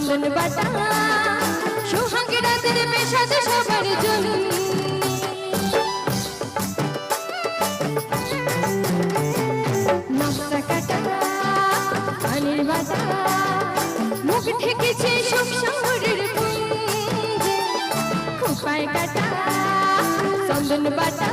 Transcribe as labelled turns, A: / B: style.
A: চন্দন বাটা সোহাগের রাতের পেশাদ সবার জন্য নাস্তা কাটা পানির বাটা মুখ ঠেকেছে সব শহরের খোপায় কাটা চন্দন বাটা